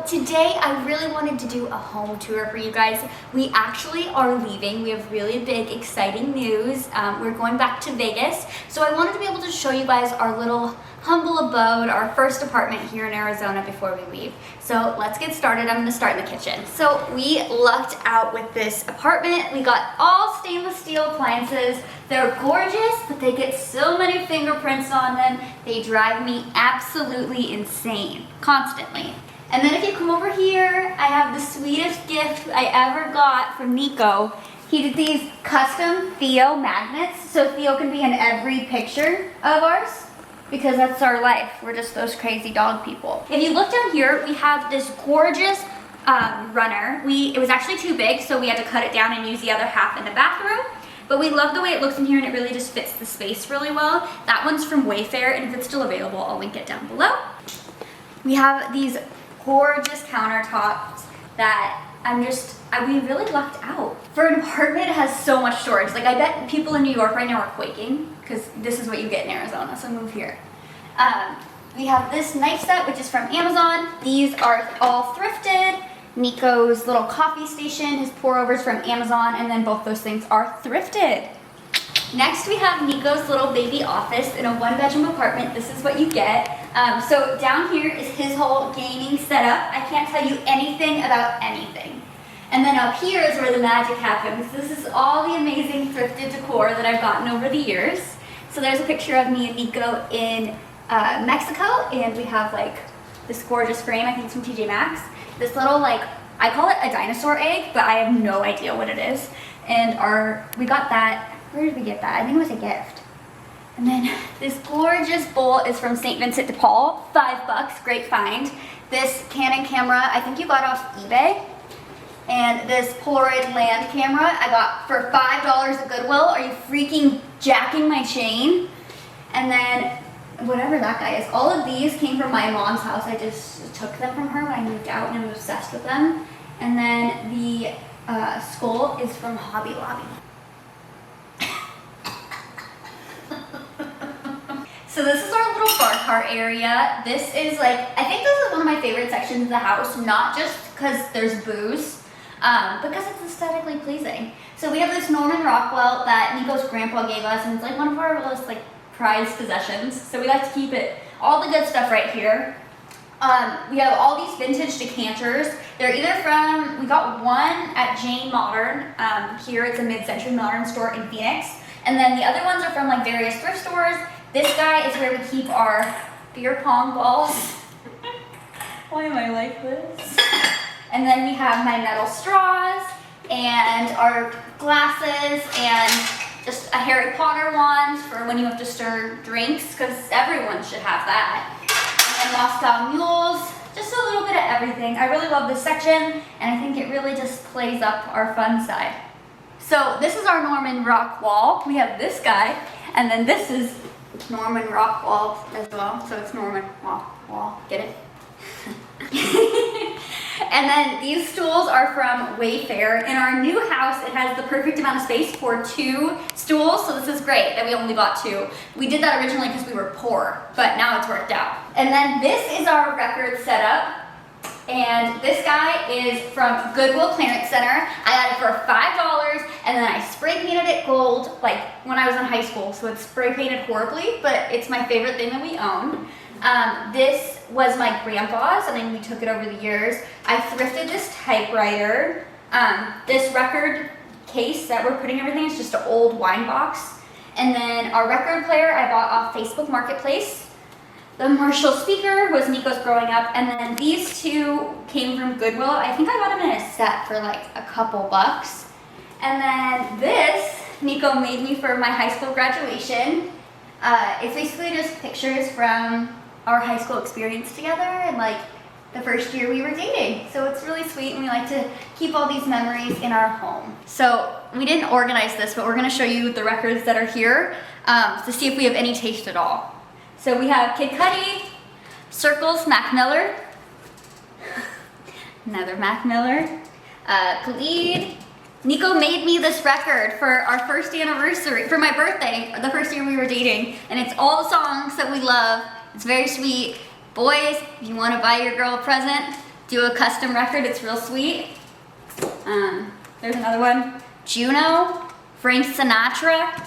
today I really wanted to do a home tour for you guys. We actually are leaving. We have really big, exciting news. We're going back to Vegas. So I wanted to be able to show you guys our little humble abode, our first apartment here in Arizona before we leave. So let's get started. I'm gonna start in the kitchen. So we lucked out with this apartment. We got all stainless steel appliances. They're gorgeous, but they get so many fingerprints on them. They drive me absolutely insane, constantly. And then if you come over here, I have the sweetest gift I ever got from Nico. He did these custom Theo magnets, so Theo can be in every picture of ours, because that's our life. We're just those crazy dog people. If you look down here, we have this gorgeous runner. It was actually too big, so we had to cut it down and use the other half in the bathroom. But we love the way it looks in here, and it really just fits the space really well. That one's from Wayfair, and if it's still available, I'll link it down below. We have these gorgeous countertops that we really lucked out. For an apartment, it has so much storage. Like, I bet people in New York right now are quaking, because this is what you get in Arizona, so move here. We have this knife set, which is from Amazon. These are all thrifted. Nico's little coffee station, his pour-overs from Amazon, and then both those things are thrifted. Next, we have Nico's little baby office in a one-bedroom apartment. This is what you get. So down here is his whole gaming setup. I can't tell you anything about anything. And then up here is where the magic happens. This is all the amazing thrifted decor that I've gotten over the years. So there's a picture of me and Nico in Mexico, and we have like this gorgeous frame, I think it's from TJ Maxx. This little, like, I call it a dinosaur egg, but I have no idea what it is. And we got that, where did we get that? I think it was a gift. And then this gorgeous bowl is from St. Vincent de Paul, $5, great find. This Canon camera, I think you got off eBay. And this Polaroid land camera, I got for $5 at Goodwill. Are you freaking jacking my chain? And then whatever that guy is, all of these came from my mom's house. I just took them from her when I moved out, and I was obsessed with them. And then the skull is from Hobby Lobby. So this is our little bar cart area. This is like, I think this is one of my favorite sections of the house, not just because there's booze, because it's aesthetically pleasing. So we have this Norman Rockwell that Nico's grandpa gave us, and it's like one of our most like prized possessions. So we like to keep it, all the good stuff right here. We have all these vintage decanters. They're either from, we got one at Jane Modern. Here it's a mid-century modern store in Phoenix. And then the other ones are from like various thrift stores. This guy is where we keep our beer pong balls. Why am I like this? And then we have my metal straws and our glasses and just a Harry Potter wand for when you have to stir drinks, because everyone should have that. And then Moscow mules, just a little bit of everything. I really love this section, and I think it really just plays up our fun side. So this is our Norman Rockwell. We have this guy, and then this is Norman Rockwell as well. So it's Norman Rockwell, get it? And then these stools are from Wayfair. In our new house, it has the perfect amount of space for 2 stools, so this is great that we only got 2. We did that originally because we were poor, but now it's worked out. And then this is our record setup. And this guy is from Goodwill Clearance Center. I got it for $5, and then I spray painted it gold, like when I was in high school. So it's spray painted horribly, but it's my favorite thing that we own. This was my grandpa's, and then we took it over the years. I thrifted this typewriter. This record case that we're putting everything is just an old wine box. And then our record player I bought off Facebook Marketplace. The Marshall speaker was Nico's growing up, and then these 2 came from Goodwill. I think I got them in a set for like a couple bucks. And then this, Nico made me for my high school graduation. It's basically just pictures from our high school experience together and like the first year we were dating. So it's really sweet, and we like to keep all these memories in our home. So we didn't organize this, but we're gonna show you the records that are here to see if we have any taste at all. So we have Kid Cudi, Circles, Mac Miller, another Mac Miller, Khalid. Nico made me this record for our first anniversary, for my birthday, the first year we were dating, and it's all the songs that we love. It's very sweet. Boys, if you want to buy your girl a present, do a custom record. It's real sweet. There's another one. Juno, Frank Sinatra,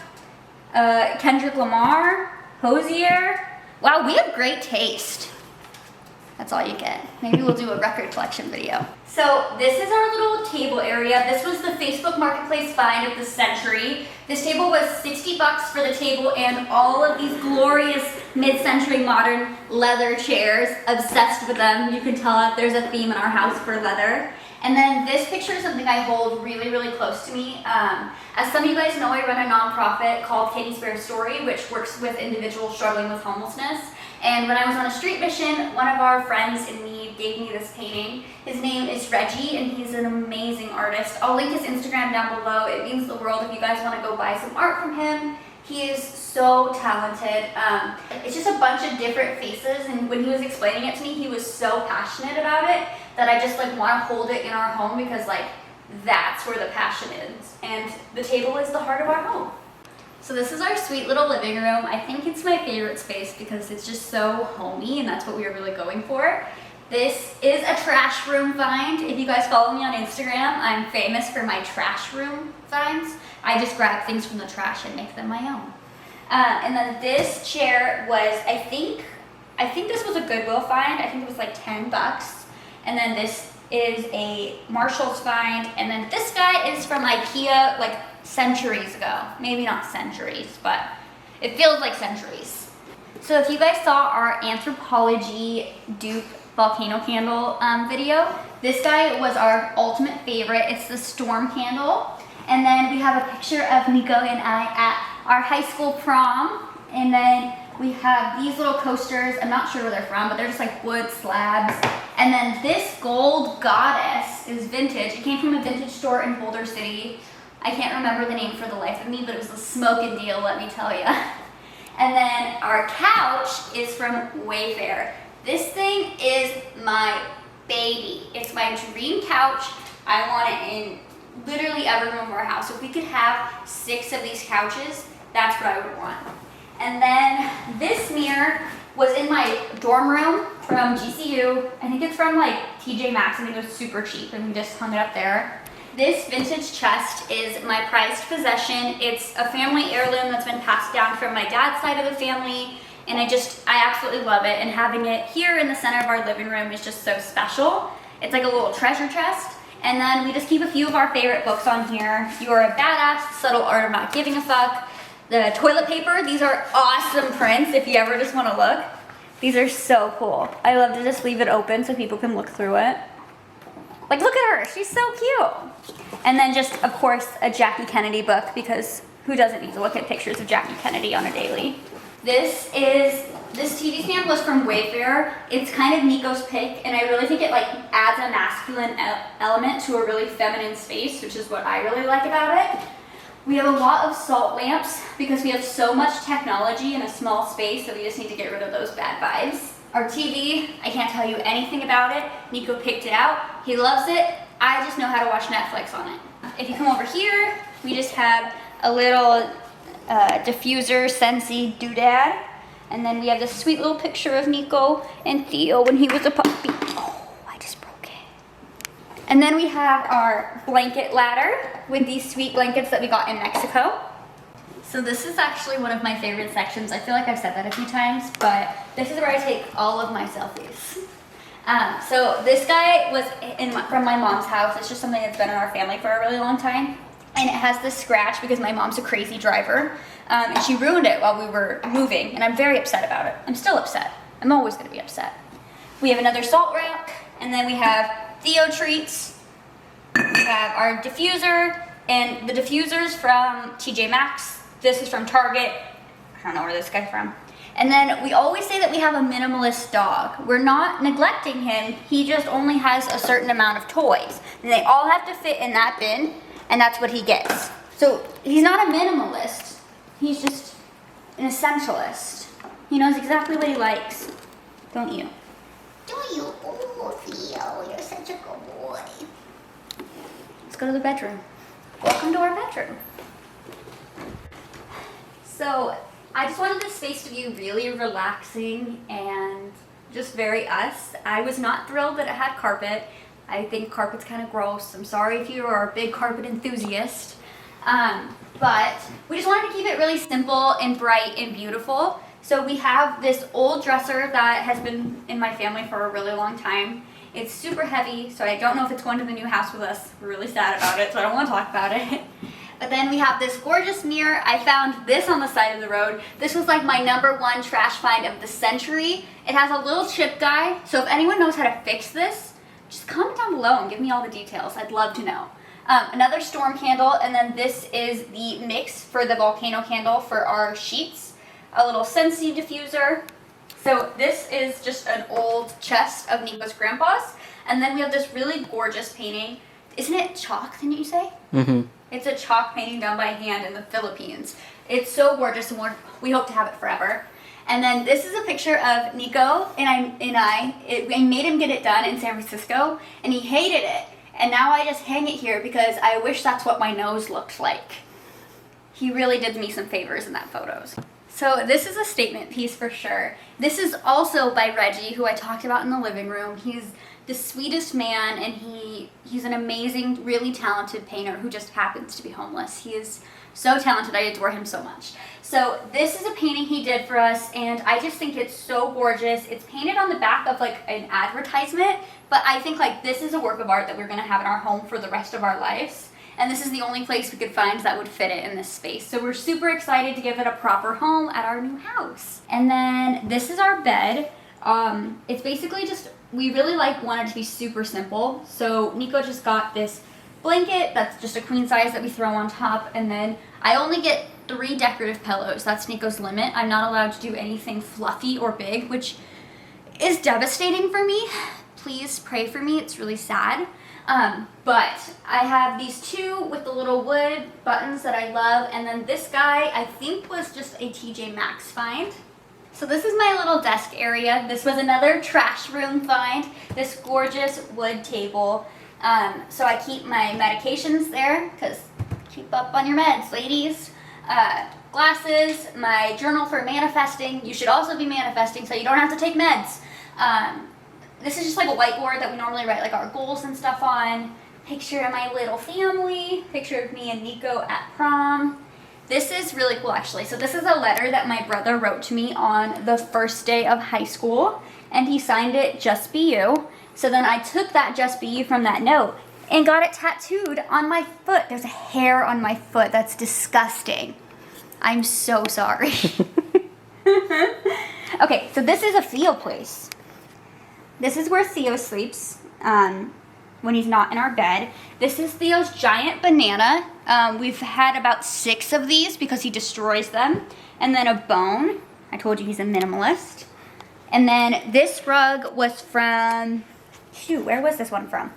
Kendrick Lamar, Hosier. Wow, we have great taste. That's all you get. Maybe we'll do a record collection video. So this is our little table area. This was the Facebook Marketplace find of the century. This table was 60 bucks for the table and all of these glorious mid-century modern leather chairs. Obsessed with them. You can tell that there's a theme in our house for leather. And then this picture is something I hold really, really close to me. As some of you guys know, I run a nonprofit called Katie's Fair Story, which works with individuals struggling with homelessness. And when I was on a street mission, one of our friends in need gave me this painting. His name is Reggie, and he's an amazing artist. I'll link his Instagram down below. It means the world if you guys want to go buy some art from him. He is so talented. It's just a bunch of different faces, and when he was explaining it to me, he was so passionate about it that I just like want to hold it in our home because like that's where the passion is. And the table is the heart of our home. So this is our sweet little living room. I think it's my favorite space because it's just so homey, and that's what we were really going for. This is a trash room find. If you guys follow me on Instagram, I'm famous for my trash room finds. I just grab things from the trash and make them my own. And then this chair was, I think this was a Goodwill find. I think it was like 10 bucks. And then this is a Marshall's find. And then this guy is from IKEA like centuries ago. Maybe not centuries, but it feels like centuries. So if you guys saw our Anthropology dupe volcano candle video, this guy was our ultimate favorite. It's the storm candle. And then we have a picture of Nico and I at our high school prom. And then we have these little coasters. I'm not sure where they're from, but they're just like wood slabs. And then this gold goddess is vintage. It came from a vintage store in Boulder City. I can't remember the name for the life of me, but it was a smoking deal, let me tell you. And then our couch is from Wayfair. This thing is my baby. It's my dream couch. I want it in literally every room of our house. If we could have 6 of these couches, that's what I would want. And then this mirror was in my dorm room from GCU. I think it's from like TJ Maxx. I think it was super cheap and we just hung it up there. This vintage chest is my prized possession. It's a family heirloom that's been passed down from my dad's side of the family. And I absolutely love it. And having it here in the center of our living room is just so special. It's like a little treasure chest. And then we just keep a few of our favorite books on here. You Are a Badass, Subtle Art of Not Giving a Fuck. The toilet paper, these are awesome prints if you ever just want to look. These are so cool. I love to just leave it open so people can look through it. Like, look at her, she's so cute. And then just, of course, a Jackie Kennedy book, because who doesn't need to look at pictures of Jackie Kennedy on a daily? This TV stand was from Wayfair. It's kind of Nico's pick, and I really think it like adds a masculine element to a really feminine space, which is what I really like about it. We have a lot of salt lamps because we have so much technology in a small space that we just need to get rid of those bad vibes. Our TV, I can't tell you anything about it. Nico picked it out. He loves it. I just know how to watch Netflix on it. If you come over here, we just have a little diffuser Scentsy doodad. And then we have this sweet little picture of Nico and Theo when he was a puppy. Oh, I just broke it. And then we have our blanket ladder with these sweet blankets that we got in Mexico. So this is actually one of my favorite sections. I feel like I've said that a few times, but this is where I take all of my selfies. So this guy was from my mom's house. It's just something that's been in our family for a really long time. And it has this scratch because my mom's a crazy driver. And she ruined it while we were moving, and I'm very upset about it. I'm still upset. I'm always gonna be upset. We have another salt rack, and then we have Theo treats. We have our diffuser, and the diffuser's from TJ Maxx. This is from Target. I don't know where this guy's from. And then we always say that we have a minimalist dog. We're not neglecting him. He just only has a certain amount of toys. And they all have to fit in that bin, and that's what he gets. So he's not a minimalist. He's just an essentialist. He knows exactly what he likes. Don't you? Do you? Oh, Theo, you're such a good boy. Let's go to the bedroom. Welcome to our bedroom. So I just wanted this space to be really relaxing and just very us. I was not thrilled that it had carpet. I think carpet's kind of gross. I'm sorry if you are a big carpet enthusiast. But we just wanted to keep it really simple and bright and beautiful. So we have this old dresser that has been in my family for a really long time. It's super heavy, so I don't know if it's going to the new house with us. We're really sad about it, so I don't want to talk about it. But then we have this gorgeous mirror. I found this on the side of the road. This was like my #1 trash find of the century. It has a little chip guy, so if anyone knows how to fix this, just comment down below and give me all the details. I'd love to know. Another storm candle, and then this is the mix for the volcano candle for our sheets. A little Scentsy diffuser. So this is just an old chest of Nico's grandpa's. And then we have this really gorgeous painting. Isn't it chalk, didn't you say? Mm-hmm. It's a chalk painting done by hand in the Philippines. It's so gorgeous, and we hope to have it forever. And then this is a picture of Nico and I made him get it done in San Francisco, and he hated it. And now I just hang it here because I wish that's what my nose looked like. He really did me some favors in that photos. So this is a statement piece for sure. This is also by Reggie, who I talked about in the living room. He's the sweetest man, and he's an amazing, really talented painter who just happens to be homeless. He is so talented. I adore him so much. So this is a painting he did for us, and I just think it's so gorgeous. It's painted on the back of like an advertisement, but I think like this is a work of art that we're gonna have in our home for the rest of our lives. And this is the only place we could find that would fit it in this space. So we're super excited to give it a proper home at our new house. And then this is our bed. It's basically just, we really wanted to be super simple. So Nico just got this blanket that's just a queen size that we throw on top. And then I only get 3 decorative pillows. That's Nico's limit. I'm not allowed to do anything fluffy or big, which is devastating for me. Please pray for me. It's really sad. But I have these 2 with the little wood buttons that I love, and then this guy I think was just a TJ Maxx find. So this is my little desk area. This was another trash room find, this gorgeous wood table. So I keep my medications there, because keep up on your meds, ladies. Glasses, my journal for manifesting. You should also be manifesting so you don't have to take meds. This is just like a whiteboard that we normally write like our goals and stuff on. Picture of my little family. Picture of me and Nico at prom. This is really cool actually. So this is a letter that my brother wrote to me on the first day of high school, and he signed it Just Be You. So then I took that Just Be You from that note and got it tattooed on my foot. There's a hair on my foot. That's disgusting. I'm so sorry. Okay, so this is a Theo place. This is where Theo sleeps when he's not in our bed. This is Theo's giant banana. We've had about 6 of these because he destroys them. And then a bone. I told you he's a minimalist. And then this rug was from, where was this one from?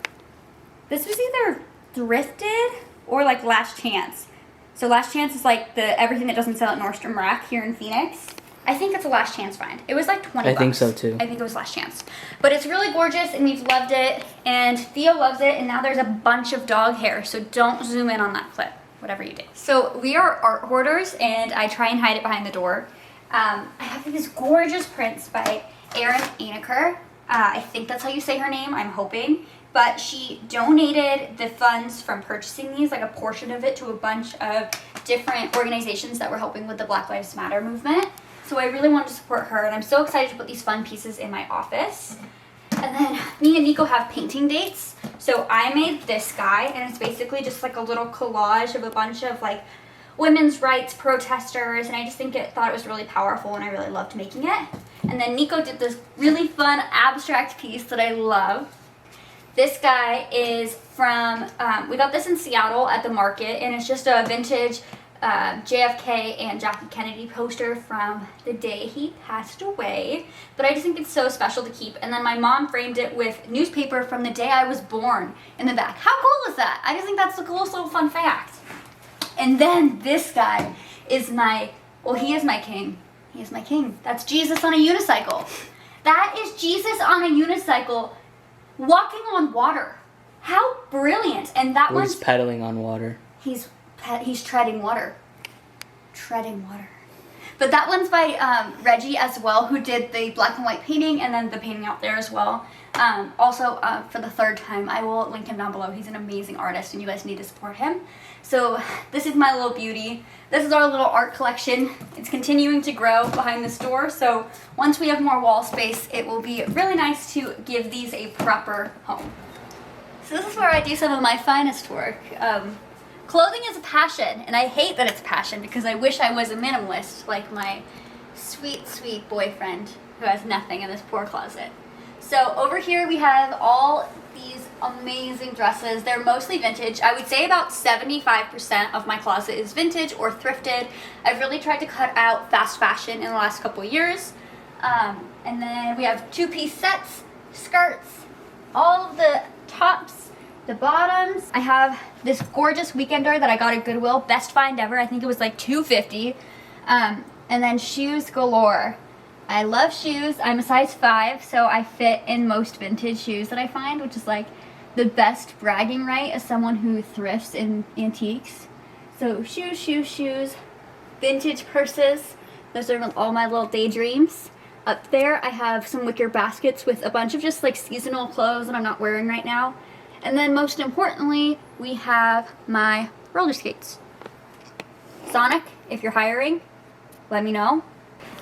This was either thrifted or like Last Chance. So Last Chance is like everything that doesn't sell at Nordstrom Rack here in Phoenix. I think it's a Last Chance find. It was like 20 bucks. I think so too. I think it was Last Chance. But it's really gorgeous, and we've loved it, and Theo loves it, and now there's a bunch of dog hair, so don't zoom in on that clip, whatever you do. So we are art hoarders, and I try and hide it behind the door. I have these gorgeous prints by Erin Aniker. I think that's how you say her name, I'm hoping. But she donated the funds from purchasing these, like a portion of it, to a bunch of different organizations that were helping with the Black Lives Matter movement. So I really wanted to support her, and I'm so excited to put these fun pieces in my office. And then me and Nico have painting dates. So I made this guy, and it's basically just like a little collage of a bunch of like women's rights protesters, and I just thought it was really powerful, and I really loved making it. And then Nico did this really fun abstract piece that I love. This guy is from, we got this in Seattle at the market, and it's just a vintage JFK and Jackie Kennedy poster from the day he passed away. But I just think it's so special to keep. And then my mom framed it with newspaper from the day I was born in the back. How cool is that? I just think that's the coolest little fun fact. And then this guy is he is my king. He is my king. That's Jesus on a unicycle. That is Jesus on a unicycle walking on water. How brilliant. And that one's pedaling on water. He's treading water. Treading water. But that one's by Reggie as well, who did the black and white painting and then the painting out there as well. Also, for the third time, I will link him down below. He's an amazing artist and you guys need to support him. So this is my little beauty. This is our little art collection. It's continuing to grow behind this door, so once we have more wall space, it will be really nice to give these a proper home. So this is where I do some of my finest work. Clothing is a passion, and I hate that it's a passion because I wish I was a minimalist like my sweet, sweet boyfriend who has nothing in this poor closet. So over here we have all these amazing dresses. They're mostly vintage. I would say about 75% of my closet is vintage or thrifted. I've really tried to cut out fast fashion in the last couple of years. And then we have two-piece sets, skirts, all of the tops, the bottoms. I have this gorgeous weekender that I got at Goodwill, best find ever. I think it was like $2.50. And then shoes galore. I love shoes. I'm a size 5, so I fit in most vintage shoes that I find, which is like the best bragging right as someone who thrifts in antiques. So shoes, shoes, shoes, vintage purses. Those are all my little daydreams. Up there I have some wicker baskets with a bunch of just like seasonal clothes that I'm not wearing right now. And then most importantly, we have my roller skates. Sonic, if you're hiring, let me know.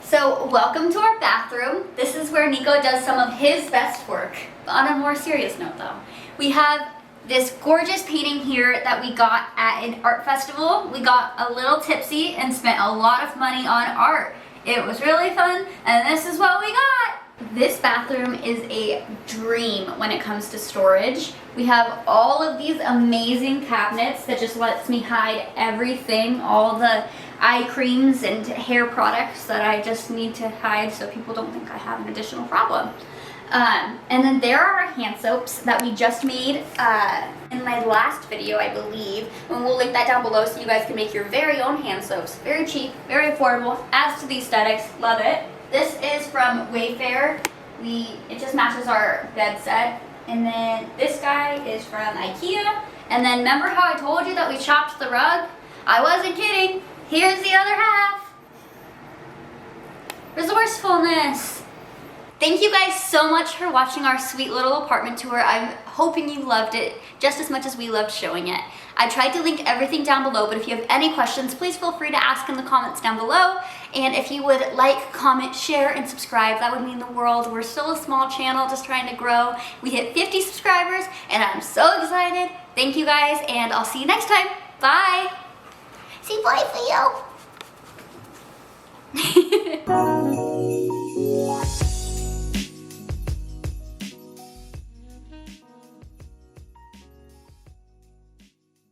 So welcome to our bathroom. This is where Nico does some of his best work. On a more serious note though, we have this gorgeous painting here that we got at an art festival. We got a little tipsy and spent a lot of money on art. It was really fun, and this is what we got. This bathroom is a dream when it comes to storage. We have all of these amazing cabinets that just lets me hide everything, all the eye creams and hair products that I just need to hide so people don't think I have an additional problem. And then there are our hand soaps that we just made in my last video, I believe. And we'll link that down below so you guys can make your very own hand soaps. Very cheap, very affordable, adds to the aesthetics, love it. This is from Wayfair. It just matches our bed set. And then this guy is from IKEA. And then remember how I told you that we chopped the rug? I wasn't kidding. Here's the other half. Resourcefulness. Thank you guys so much for watching our sweet little apartment tour. I'm hoping you loved it just as much as we loved showing it. I tried to link everything down below, but if you have any questions, please feel free to ask in the comments down below. And if you would like, comment, share, and subscribe, that would mean the world. We're still a small channel just trying to grow. We hit 50 subscribers, and I'm so excited. Thank you guys, and I'll see you next time. Bye. Say bye for you.